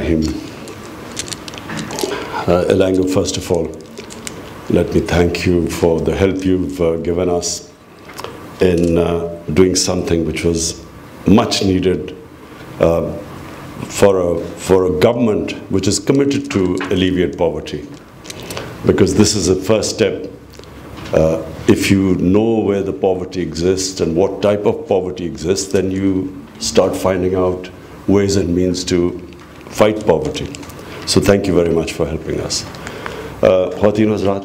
Rahim. Elango, first of all, let me thank you for the help you've given us in doing something which was much needed for a government which is committed to alleviate poverty. Because this is the first step. If you know where the poverty exists and what type of poverty exists, then you start finding out ways and means to fight poverty. So thank you very much for helping us. Khawateen wa Hazrat,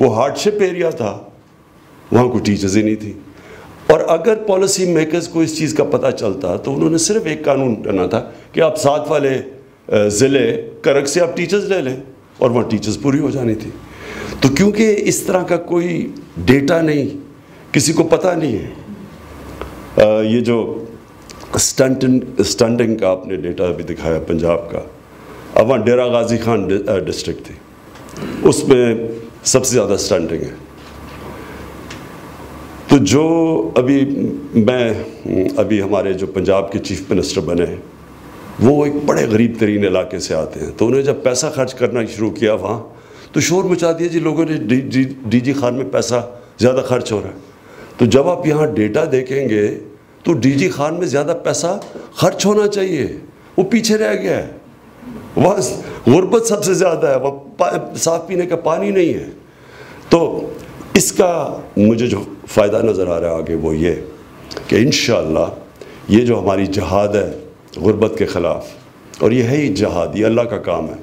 وہ hard شپ area تھا، وہاں کوئی teachers ہی نہیں تھی. اور اگر policy makers کو اس چیز کا پتہ چلتا تو انہوں نے صرف ایک قانون کرنا تھا کہ آپ ساتھ والے ضلع کرک سے آپ ٹیچرز لے لیں، اور وہاں ٹیچرز پوری ہو جانی تھی. تو کیونکہ اس طرح کا کوئی ڈیٹا نہیں، کسی کو پتہ نہیں ہے. یہ جو سٹنٹنگ کا آپ نے ڈیٹا ابھی دکھایا پنجاب کا، اب وہاں ڈیرہ غازی خان ڈسٹرکٹ تھی، اس میں سب سے زیادہ سٹنٹنگ ہے. تو جو ابھی ہمارے جو پنجاب کے چیف منسٹر بنے ہیں، وہ ایک بڑے غریب ترین علاقے سے آتے ہیں. تو انہیں جب پیسہ خرچ کرنا شروع کیا وہاں، تو شور مچا دیا جی لوگوں نے ڈی جی خان میں پیسہ زیادہ خرچ ہو رہا ہے. تو جب آپ یہاں ڈیٹا دیکھیں گے تو ڈی جی خان میں زیادہ پیسہ خرچ ہونا چاہیے، وہ پیچھے رہ گیا ہے. وہاں غربت سب سے زیادہ ہے، وہاں صاف پینے کا پانی نہیں ہے. تو اس کا مجھے جو فائدہ نظر آ رہا ہے آگے وہ یہ کہ انشاءاللہ یہ جو ہماری جہاد ہے غربت کے خلاف، اور یہ ہے ہی جہاد، یہ اللہ کا کام ہے.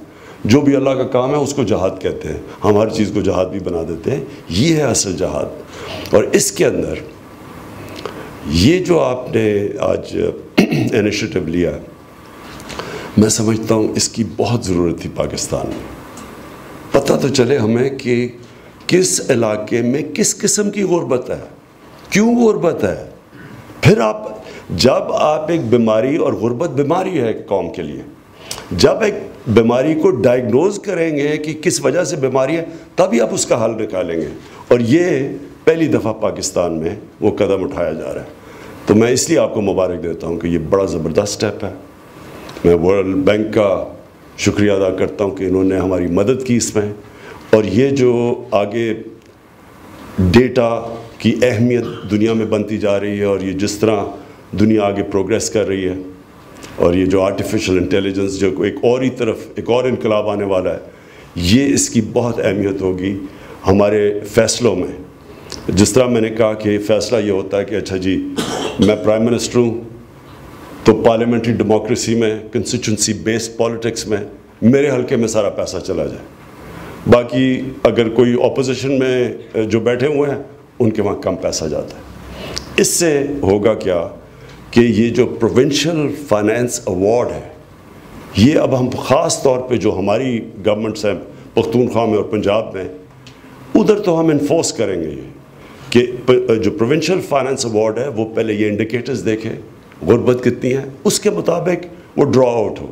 جو بھی اللہ کا کام ہے اس کو جہاد کہتے ہیں. ہم ہر چیز کو جہاد بھی بنا دیتے ہیں، یہ ہے اصل جہاد. اور اس کے اندر یہ جو آپ نے آج انیشیٹو لیا ہے، میں سمجھتا ہوں اس کی بہت ضرورت تھی پاکستان میں. پتہ تو چلے ہمیں کہ کس علاقے میں کس قسم کی غربت ہے، کیوں غربت ہے. پھر جب آپ ایک بیماری، اور غربت بیماری ہے ایک قوم کے لیے، جب ایک بیماری کو ڈائیگنوز کریں گے کہ کس وجہ سے بیماری ہے، تبھی آپ اس کا حل نکالیں گے. اور یہ پہلی دفعہ پاکستان میں وہ قدم اٹھایا جا رہا ہے. تو میں اس لیے آپ کو مبارک دیتا ہوں کہ یہ بڑا زبردست سٹیپ ہے. میں ورلڈ بینک کا شکریہ ادا کرتا ہوں کہ انہوں نے ہماری مدد کی اس میں. اور یہ جو آگے ڈیٹا کی اہمیت دنیا میں بنتی جا رہی ہے، اور یہ جس طرح دنیا آگے پروگریس کر رہی ہے، اور یہ جو آرٹیفیشل انٹیلیجنس جو ایک اور ہی طرف ایک اور انقلاب آنے والا ہے، یہ اس کی بہت اہمیت ہوگی ہمارے فیصلوں میں. جس طرح میں نے کہا کہ فیصلہ یہ ہوتا ہے کہ اچھا جی میں پرائم منسٹر ہوں تو پارلیمنٹری ڈیموکریسی میں، کنسٹیچوئنسی بیسڈ پالیٹکس میں میرے حلقے میں سارا پیسہ چلا جائے. باقی اگر کوئی اپوزیشن میں جو بیٹھے ہوئے ہیں ان کے وہاں کم پیسہ جاتا ہے. اس سے ہوگا کیا کہ یہ جو پروونشل فائنینس ایوارڈ ہے، یہ اب ہم خاص طور پہ جو ہماری گورنمنٹس ہیں پختونخوا میں اور پنجاب میں، ادھر تو ہم انفورس کریں گے کہ جو پروونشل فائنینس ایوارڈ ہے وہ پہلے یہ انڈیکیٹرز دیکھے غربت کتنی ہے، اس کے مطابق وہ ڈرا آؤٹ ہو.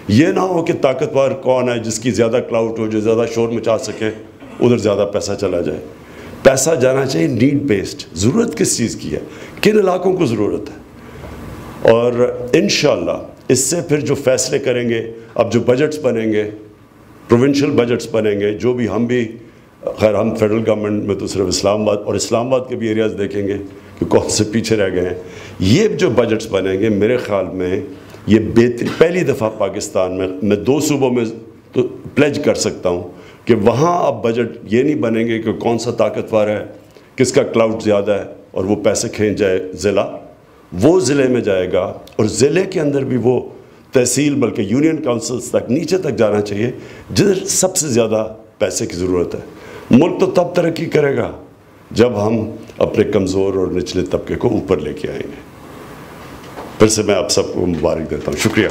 یہ نہ ہو کہ طاقتور کون ہے جس کی زیادہ کلاؤٹ ہو، جو زیادہ شور مچا سکے، ادھر زیادہ پیسہ چلا جائے. پیسہ جانا چاہیے نیڈ بیسڈ، ضرورت کس چیز کی ہے، کن علاقوں کو ضرورت ہے. اور انشاءاللہ اس سے پھر جو فیصلے کریں گے، اب جو بجٹس بنیں گے، پروونشل بجٹس بنیں گے، جو بھی ہم خیر ہم فیڈرل گورنمنٹ میں تو صرف اسلام آباد کے بھی ایریاز دیکھیں گے کہ کون سے پیچھے رہ گئے ہیں. یہ جو بجٹس بنیں گے میرے خیال میں یہ پہلی دفعہ پاکستان میں 2 صوبوں میں تو پلیج کر سکتا ہوں کہ وہاں اب بجٹ یہ نہیں بنیں گے کہ کون سا طاقتور ہے، کس کا کلاؤڈ زیادہ ہے، اور وہ پیسے کھینچ جائے ضلع. وہ ضلع میں جائے گا، اور ضلع کے اندر بھی وہ تحصیل بلکہ یونین کاؤنسلز تک نیچے تک جانا چاہیے جدھر سب سے زیادہ پیسے کی ضرورت ہے. ملک تو تب ترقی کرے گا جب ہم اپنے کمزور اور نچلے طبقے کو اوپر لے کے آئیں گے. پھر سے میں آپ سب کو مبارک دیتا ہوں. شکریہ.